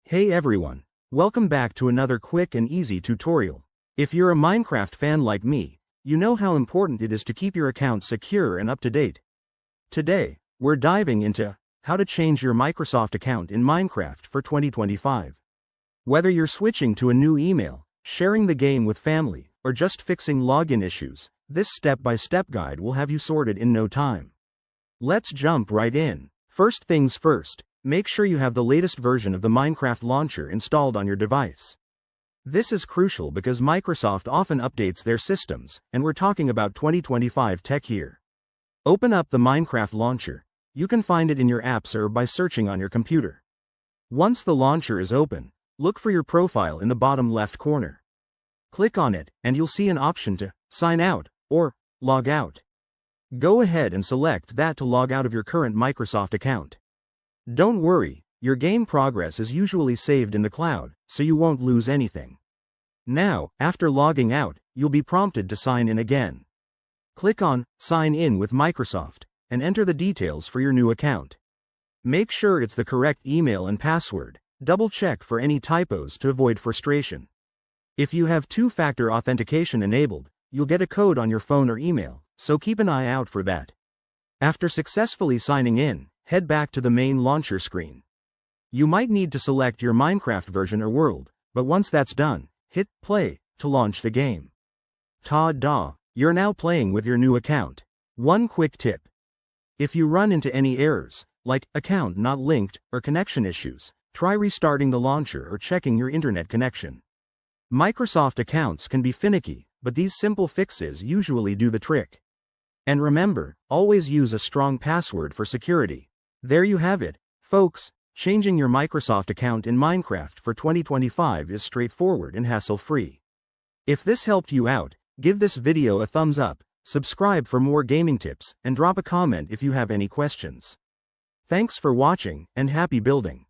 Hey everyone, welcome back to another quick and easy tutorial. If you're a Minecraft fan like me, you know how important it is to keep your account secure and up to date. Today, we're diving into how to change your Microsoft account in Minecraft for 2025. Whether you're switching to a new email, sharing the game with family, or just fixing login issues, this step-by-step guide will have you sorted in no time. Let's jump right in. First things first. Make sure you have the latest version of the Minecraft launcher installed on your device. This is crucial because Microsoft often updates their systems, and we're talking about 2025 tech here. Open up the Minecraft launcher. You can find it in your apps or by searching on your computer. Once the launcher is open, look for your profile in the bottom left corner. Click on it, and you'll see an option to sign out or log out. Go ahead and select that to log out of your current Microsoft account. Don't worry, your game progress is usually saved in the cloud, so you won't lose anything. Now, after logging out, you'll be prompted to sign in again. Click on Sign in with Microsoft, and enter the details for your new account. Make sure it's the correct email and password. Double-check for any typos to avoid frustration. If you have two-factor authentication enabled, you'll get a code on your phone or email, so keep an eye out for that. After successfully signing in, head back to the main launcher screen. You might need to select your Minecraft version or world, but once that's done, hit play to launch the game. Ta-da! You're now playing with your new account. One quick tip. If you run into any errors, like account not linked or connection issues, try restarting the launcher or checking your internet connection. Microsoft accounts can be finicky, but these simple fixes usually do the trick. And remember, always use a strong password for security. There you have it, folks. Changing your Microsoft account in Minecraft for 2025 is straightforward and hassle-free. If this helped you out, give this video a thumbs up, subscribe for more gaming tips, and drop a comment if you have any questions. Thanks for watching, and happy building.